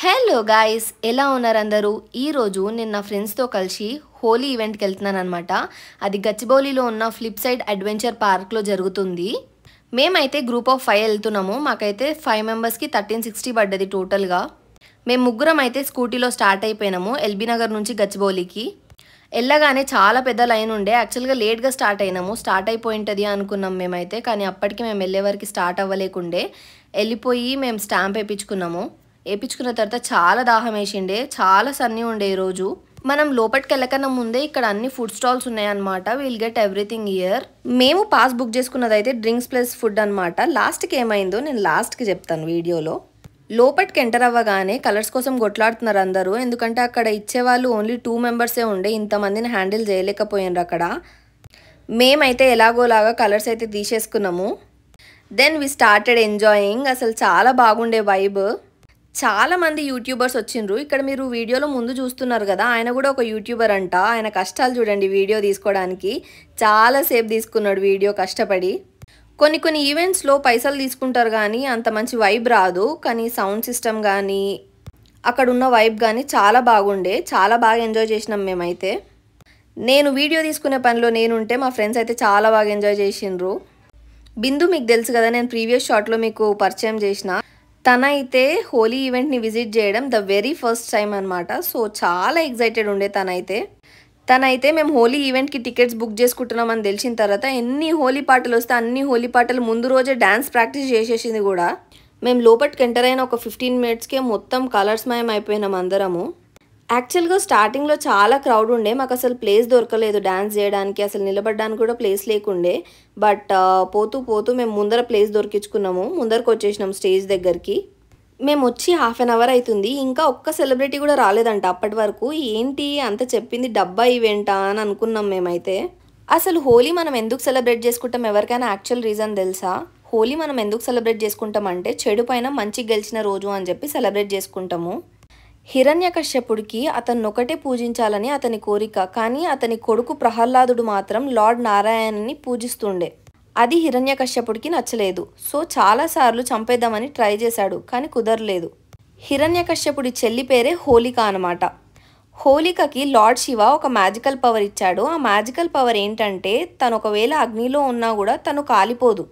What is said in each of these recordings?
Hello guys, ఎలా ఉన్నారు అందరూ? ఈరోజు నేను నా ఫ్రెండ్స్తో కలిసి హోలీ ఈవెంట్కి వెళ్తున్నాను అనమాట. అది గచ్చిబౌలిలో ఉన్న ఫ్లిప్ సైడ్ అడ్వెంచర్ పార్క్లో జరుగుతుంది. మేమైతే గ్రూప్ ఆఫ్ 5 వెళ్తున్నాము. మాకైతే 5 మెంబర్స్కి 1360 పడ్డది టోటల్గా. మేము ముగ్గురం అయితే స్కూటీలో స్టార్ట్ అయిపోయినాము ఎల్బీ నగర్ నుంచి గచ్చిబౌలికి. వెళ్ళగానే చాలా పెద్ద లైన్ ఉండే. యాక్చువల్గా లేట్గా స్టార్ట్ అయినాము, స్టార్ట్ అయిపోయింటుంది అనుకున్నాం మేమైతే. కానీ అప్పటికి మేము వెళ్ళే వరకు స్టార్ట్ అవ్వలేకుండే. వెళ్ళిపోయి మేము స్టాంప్ వేయించుకున్నాము. వేయించుకున్న తర్వాత చాలా దాహం వేసిండే, చాలా సన్నీ ఉండే ఈరోజు. మనం లోపలికి వెళ్ళకన్నా ముందే ఇక్కడ అన్ని ఫుడ్ స్టాల్స్ ఉన్నాయన్నమాట. Will get everything year. మేము పాస్ బుక్ చేసుకున్నది అయితే డ్రింక్స్ ప్లస్ ఫుడ్ అనమాట. లాస్ట్కి ఏమైందో నేను లాస్ట్కి చెప్తాను వీడియోలో. లోపలికి ఎంటర్ అవ్వగానే కలర్స్ కోసం కొట్లాడుతున్నారు అందరూ. ఎందుకంటే అక్కడ ఇచ్చేవాళ్ళు ఓన్లీ 2 మెంబర్సే ఉండే, ఇంతమందిని హ్యాండిల్ చేయలేకపోయినారు అక్కడ. మేమైతే ఎలాగోలాగా కలర్స్ అయితే తీసేసుకున్నాము. Then we started enjoying. అసలు చాలా బాగుండే వైబ్. చాలా మంది యూట్యూబర్స్ వచ్చిండ్రు. ఇక్కడ మీరు వీడియోలో ముందు చూస్తున్నారు కదా, ఆయన కూడా ఒక యూట్యూబర్ అంట. ఆయన కష్టాలు చూడండి వీడియో తీసుకోవడానికి. చాలాసేపు తీసుకున్నాడు వీడియో కష్టపడి. కొన్ని ఈవెంట్స్లో పైసలు తీసుకుంటారు కానీ అంత మంచి వైబ్ రాదు. కానీ సౌండ్ సిస్టమ్ కానీ అక్కడ ఉన్న వైబ్ కానీ చాలా బాగుండే. చాలా బాగా ఎంజాయ్ చేసినాం మేమైతే. నేను వీడియో తీసుకునే పనిలో నేనుంటే మా ఫ్రెండ్స్ అయితే చాలా బాగా ఎంజాయ్ చేసిండ్రు. బిందు మీకు తెలుసు కదా, నేను ప్రీవియస్ షాట్లో మీకు పరిచయం చేసిన. తన అయితే హోలీ ఈవెంట్ని విజిట్ చేయడం ద వెరీ ఫస్ట్ టైం అనమాట. సో చాలా ఎక్సైటెడ్ ఉండే తనైతే మేము హోలీ ఈవెంట్కి టికెట్స్ బుక్ చేసుకుంటున్నామని తెలిసిన తర్వాత ఎన్ని హోలీ పాటలు వస్తే అన్ని హోలీ పాటలు ముందు రోజే డ్యాన్స్ ప్రాక్టీస్ చేసేసింది కూడా. మేము లోపలికి ఎంటర్ అయిన ఒక 15 మినిట్స్కే మొత్తం కలర్స్ మయం అయిపోయినాం అందరము. యాక్చువల్గా స్టార్టింగ్లో చాలా క్రౌడ్ ఉండే. మాకు అసలు ప్లేస్ దొరకలేదు డ్యాన్స్ చేయడానికి, అసలు నిలబడడానికి కూడా ప్లేస్ లేకుండే. బట్ పోతూ మేము ముందర ప్లేస్ దొరికించుకున్నాము. ముందరకు వచ్చేసినాం స్టేజ్ దగ్గరికి. మేము వచ్చి హాఫ్ అన్ అవర్ అవుతుంది, ఇంకా ఒక్క సెలబ్రిటీ కూడా రాలేదంట అప్పటి వరకు. ఏంటి అంత చెప్పింది డబ్బా ఈవెంటా అని అనుకున్నాం మేమైతే. అసలు హోలీ మనం ఎందుకు సెలబ్రేట్ చేసుకుంటాం ఎవరికైనా యాక్చువల్ రీజన్ తెలుసా? హోలీ మనం ఎందుకు సెలబ్రేట్ చేసుకుంటాం అంటే చెడు పైన మంచి గెలిచిన రోజు అని చెప్పి సెలబ్రేట్ చేసుకుంటాము. హిరణ్యకశ్యపుడికి అతన్నొకటే పూజించాలని అతని కోరిక. కానీ అతని కొడుకు ప్రహ్లాదుడు మాత్రం లార్డ్ నారాయణని పూజిస్తుండే. అది హిరణ్యకశ్యపుడికి నచ్చలేదు. సో చాలాసార్లు చంపేద్దామని ట్రై చేశాడు, కానీ కుదరలేదు. హిరణ్యకశ్యపుడి చెల్లి పేరే హోలిక అనమాట. హోలికకి లార్డ్ శివ ఒక మ్యాజికల్ పవర్ ఇచ్చాడు. ఆ మ్యాజికల్ పవర్ ఏంటంటే తను ఒకవేళ అగ్నిలో ఉన్నా కూడా తను కాలిపోదు.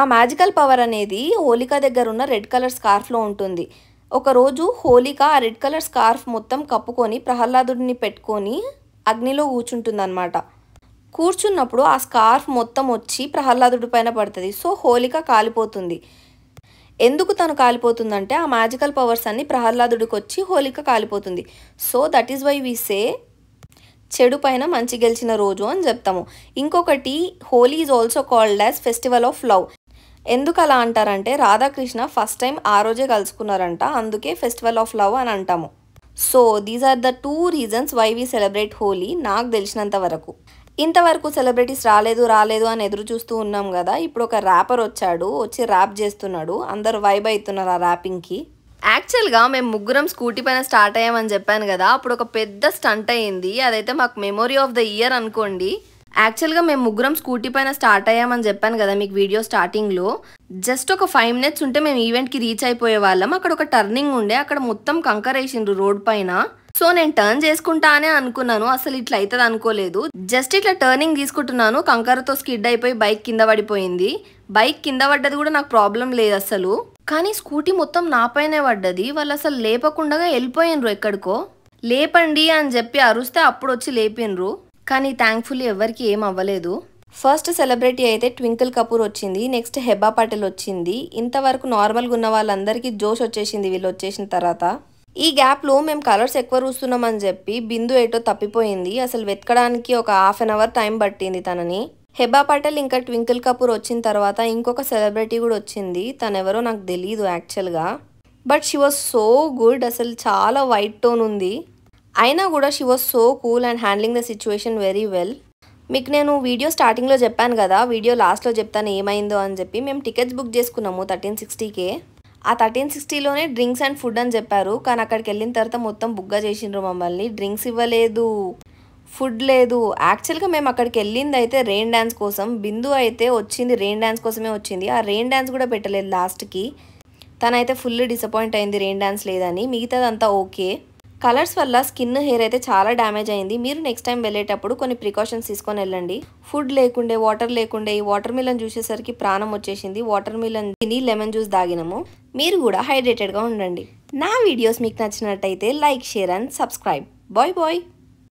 ఆ మ్యాజికల్ పవర్ అనేది హోలిక దగ్గర ఉన్న రెడ్ కలర్ స్కార్ఫ్లో ఉంటుంది. ఒకరోజు హోలిక ఆ రెడ్ కలర్ స్కార్ఫ్ మొత్తం కప్పుకొని ప్రహ్లాదుడిని పెట్టుకొని అగ్నిలో కూర్చుంటుందన్నమాట. కూర్చున్నప్పుడు ఆ స్కార్ఫ్ మొత్తం వచ్చి ప్రహ్లాదుడి పైన పడుతుంది. సో హోలిక కాలిపోతుంది. ఎందుకు తను కాలిపోతుందంటే ఆ మ్యాజికల్ పవర్స్ అన్ని ప్రహ్లాదుడికి వచ్చి హోలిక కాలిపోతుంది. So that is why we say చెడు పైన మంచి గెలిచిన రోజు అని చెప్తాము. ఇంకొకటి, Holi is also called as festival of love. ఎందుకు అలా అంటారంటే రాధాకృష్ణ ఫస్ట్ టైం ఆ రోజే కలుసుకున్నారంట, అందుకే ఫెస్టివల్ ఆఫ్ లవ్ అని అంటాము. So these are the 2 reasons why we celebrate Holi నాకు తెలిసినంత వరకు. ఇంతవరకు సెలబ్రిటీస్ రాలేదు అని ఎదురు చూస్తూ ఉన్నాం కదా. ఇప్పుడు ఒక ర్యాపర్ వచ్చి ర్యాప్ చేస్తున్నాడు. అందరు వైబ్ అవుతున్నారు ఆ ర్యాపింగ్కి. యాక్చువల్గా మేము ముగ్గురం స్కూటీ పైన స్టార్ట్ అయ్యామని చెప్పాను కదా, అప్పుడు ఒక పెద్ద స్టంట్ అయ్యింది. అదైతే మాకు మెమొరీ ఆఫ్ ద ఇయర్ అనుకోండి. యాక్చువల్గా మేము ముగ్గురం స్కూటీ పైన స్టార్ట్ అయ్యామని చెప్పాను కదా మీకు వీడియో స్టార్టింగ్లో. జస్ట్ ఒక 5 మినిట్స్ ఉంటే మేము ఈవెంట్కి రీచ్ అయిపోయే వాళ్ళం. అక్కడ ఒక టర్నింగ్ ఉండే, అక్కడ మొత్తం కంకర్ వేసిండ్రు రోడ్ పైన. సో నేను టర్న్ చేసుకుంటా అనే అనుకున్నాను, అసలు ఇట్లా అవుతుంది అనుకోలేదు. జస్ట్ ఇట్లా టర్నింగ్ తీసుకుంటున్నాను, కంకరతో స్కిడ్ అయిపోయి బైక్ కింద పడిపోయింది. బైక్ కింద పడ్డది కూడా నాకు ప్రాబ్లం లేదు అసలు, కానీ స్కూటీ మొత్తం నా పైనే పడ్డది. వాళ్ళు అసలు లేపకుండా వెళ్ళిపోయినరు ఎక్కడికో. లేపండి అని చెప్పి అరుస్తే అప్పుడు వచ్చి లేపినరు, కానీ థ్యాంక్ఫుల్లీ ఎవరికి ఏం అవ్వలేదు. ఫస్ట్ సెలబ్రిటీ అయితే ట్వింకిల్ కపూర్ వచ్చింది. నెక్స్ట్ హెబా పటేల్ వచ్చింది. ఇంతవరకు నార్మల్గా ఉన్న వాళ్ళందరికీ జోష్ వచ్చేసింది వీళ్ళు వచ్చేసిన తర్వాత. ఈ గ్యాప్లో మేము కలర్స్ ఎక్కువ చూస్తున్నామని చెప్పి బిందు ఏటో తప్పిపోయింది. అసలు వెతకడానికి ఒక హాఫ్ అన్ అవర్ టైం పట్టింది తనని. హెబా పటేల్ ఇంకా ట్వింకిల్ కపూర్ వచ్చిన తర్వాత ఇంకొక సెలబ్రిటీ కూడా వచ్చింది. తనెవరో నాకు తెలీదు యాక్చువల్గా, but she was so good. అసలు చాలా వైట్ టోన్ ఉంది, అయినా కూడా she was so cool and handling the situation very well. మీకు నేను వీడియో స్టార్టింగ్లో చెప్పాను కదా, వీడియో లాస్ట్లో చెప్తాను ఏమైందో అని చెప్పి. మేము టికెట్స్ బుక్ చేసుకున్నాము 1360కే. ఆ 1360లోనే డ్రింక్స్ అండ్ ఫుడ్ అని చెప్పారు, కానీ అక్కడికి వెళ్ళిన తర్వాత మొత్తం బుక్గా చేసిండ్రు మమ్మల్ని. డ్రింక్స్ ఇవ్వలేదు, ఫుడ్ లేదు. యాక్చువల్గా మేము అక్కడికి వెళ్ళింది అయితే రెయిన్ డ్యాన్స్ కోసం. బిందు అయితే వచ్చింది రెయిన్ డ్యాన్స్ కోసమే వచ్చింది. ఆ రెయిన్ డ్యాన్స్ కూడా పెట్టలేదు లాస్ట్కి. తనైతే ఫుల్ డిసప్పాయింట్ అయింది రెయిన్ డాన్స్ లేదని. మిగతాదంతా ఓకే. కలర్స్ వల్ల స్కిన్, హెయిర్ అయితే చాలా డ్యామేజ్ అయింది. మీరు నెక్స్ట్ టైం వెళ్ళేటప్పుడు కొన్ని ప్రికాషన్స్ తీసుకొని వెళ్ళండి. ఫుడ్ లేకుండే, వాటర్ లేకుండే ఈ వాటర్ మిలన్ చూసేసరికి ప్రాణం వచ్చేసింది. వాటర్ మిలన్ తిని లెమన్ జ్యూస్ తాగినాము. మీరు కూడా హైడ్రేటెడ్గా ఉండండి. నా వీడియోస్ మీకు నచ్చినట్టయితే like, share and subscribe. Bye bye.